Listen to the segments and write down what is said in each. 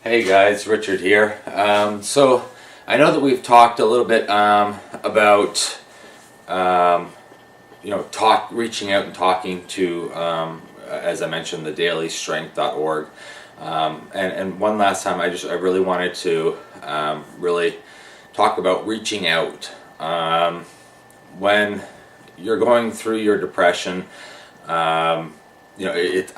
Hey guys, Richard here. So I know that we've talked a little bit about reaching out and talking to, as I mentioned, the dailystrength.org. And one last time, I really wanted to really talk about reaching out when you're going through your depression.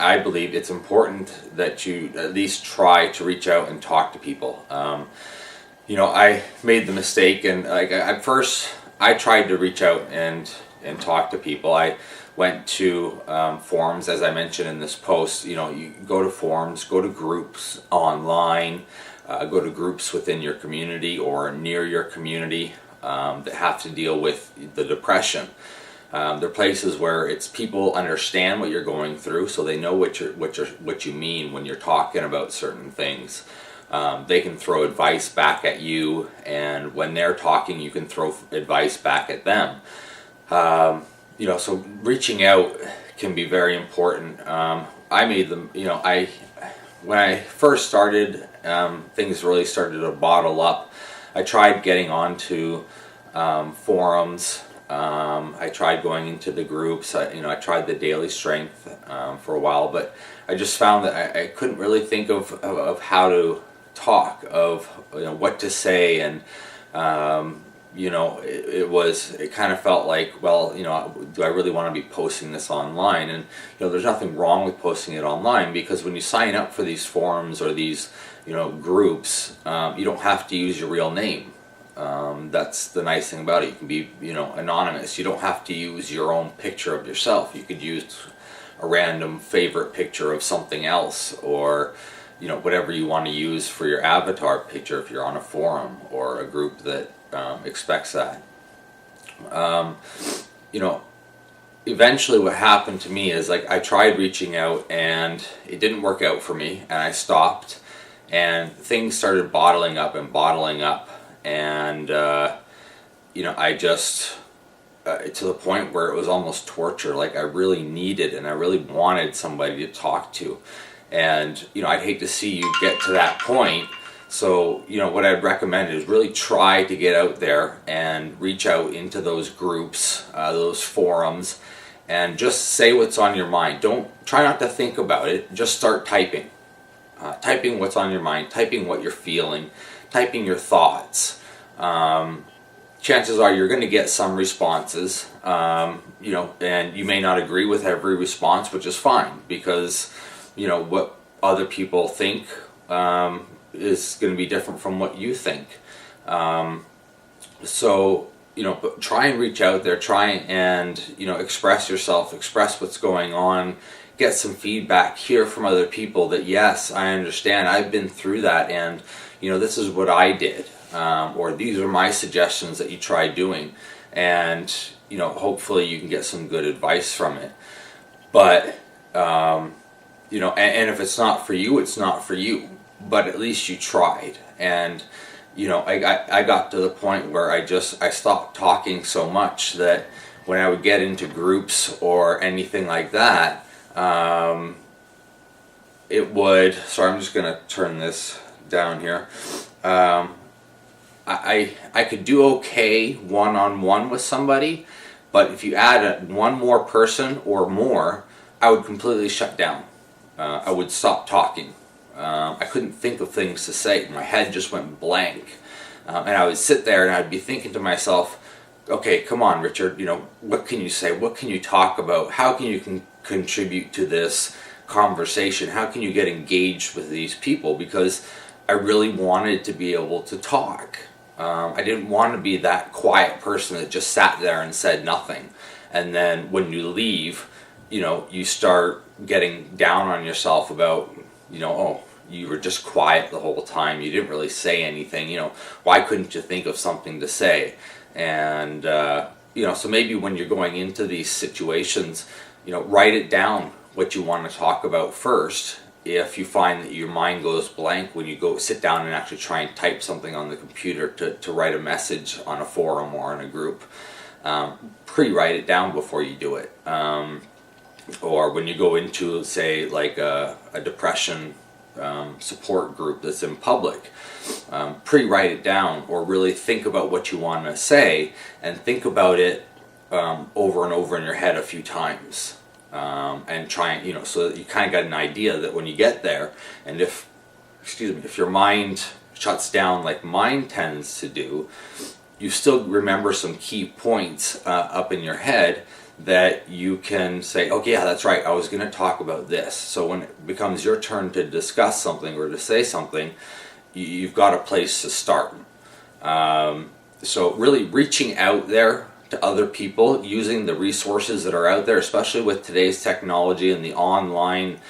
I believe it's important that you at least try to reach out and talk to people. I made the mistake, and at first I tried to reach out and talk to people. I went to forums, as I mentioned in this post. You go to forums, go to groups online, go to groups within your community or near your community that have to deal with the depression. They're places where it's people understand what you're going through, so they know what you mean when you're talking about certain things. They can throw advice back at you, and when they're talking, you can throw advice back at them. So reaching out can be very important. I made them. When I first started, things really started to bottle up. I tried getting onto forums. I tried going into the groups. I tried the Daily Strength for a while, but I just found that I couldn't really think of how to talk, of what to say, and it kind of felt like, well, do I really want to be posting this online? And there's nothing wrong with posting it online, because when you sign up for these forums or these groups, you don't have to use your real name. That's the nice thing about it. You can be, anonymous. You don't have to use your own picture of yourself. You could use a random favorite picture of something else, or, whatever you want to use for your avatar picture if you're on a forum or a group that expects that. Eventually what happened to me is, I tried reaching out and it didn't work out for me, and I stopped, and things started bottling up, and I just to the point where it was almost torture. I really needed and I really wanted somebody to talk to, and I'd hate to see you get to that point. So what I'd recommend is really try to get out there and reach out into those groups, those forums, and just say what's on your mind. Don't try not to think about it. Just start typing. Typing what's on your mind, typing what you're feeling, typing your thoughts. Chances are you're going to get some responses, and you may not agree with every response, which is fine, because what other people think is going to be different from what you think. But try and reach out there, try and express yourself, express what's going on, get some feedback, hear from other people that, yes, I understand, I've been through that, and this is what I did. Or these are my suggestions that you try doing, and hopefully you can get some good advice from it. But and if it's not for you, it's not for you. But at least you tried, and I got to the point where I stopped talking so much that when I would get into groups or anything like that, it would. Sorry, I'm just gonna turn this down here. I could do okay one-on-one with somebody, but if you add one more person or more, I would completely shut down. I would stop talking. I couldn't think of things to say. My head just went blank. And I would sit there and I'd be thinking to myself, okay, come on, Richard, what can you say? What can you talk about? How can you contribute to this conversation? How can you get engaged with these people? Because I really wanted to be able to talk. I didn't want to be that quiet person that just sat there and said nothing. And then when you leave, you start getting down on yourself about, oh, you were just quiet the whole time. You didn't really say anything. Why couldn't you think of something to say? And, so maybe when you're going into these situations, write it down what you want to talk about first. If you find that your mind goes blank when you go sit down and actually try and type something on the computer to write a message on a forum or in a group, pre-write it down before you do it. Or when you go into, say, a depression support group that's in public, pre-write it down, or really think about what you want to say and think about it over and over in your head a few times, and try and, so that you kind of got an idea that when you get there, and if your mind shuts down like mine tends to do, you still remember some key points up in your head that you can say, okay, yeah, that's right, I was going to talk about this. So when it becomes your turn to discuss something or to say something, you've got a place to start. So really reaching out there to other people, using the resources that are out there, especially with today's technology and the online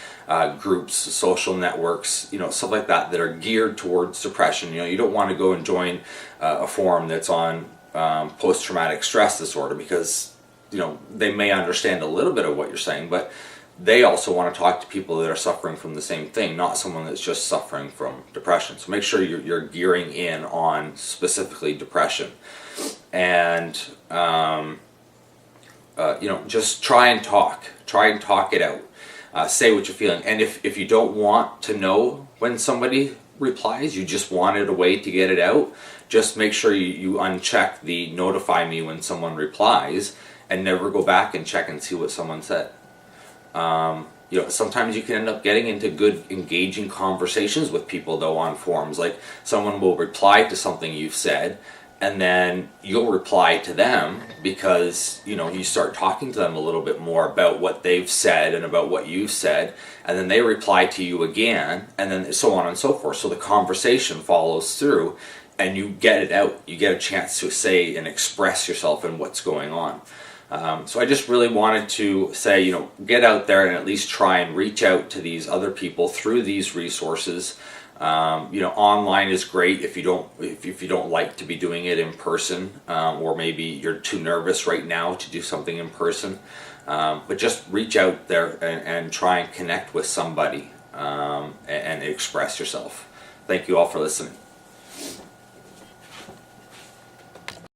groups, social networks, stuff like that are geared towards depression. You don't want to go and join a forum that's on post-traumatic stress disorder, because they may understand a little bit of what you're saying, but they also want to talk to people that are suffering from the same thing, not someone that's just suffering from depression. So make sure you're gearing in on specifically depression, and just try and talk it out. Say what you're feeling, and if you don't want to know when somebody replies, you just wanted a way to get it out, just make sure you uncheck the notify me when someone replies, and never go back and check and see what someone said. Sometimes you can end up getting into good, engaging conversations with people, though, on forums. Like, someone will reply to something you've said, and then you'll reply to them because, you start talking to them a little bit more about what they've said and about what you've said, and then they reply to you again, and then so on and so forth. So the conversation follows through, and you get it out. You get a chance to say and express yourself and what's going on. So I just really wanted to say, get out there and at least try and reach out to these other people through these resources. Online is great if you don't like to be doing it in person, or maybe you're too nervous right now to do something in person. But just reach out there and try and connect with somebody, and express yourself. Thank you all for listening.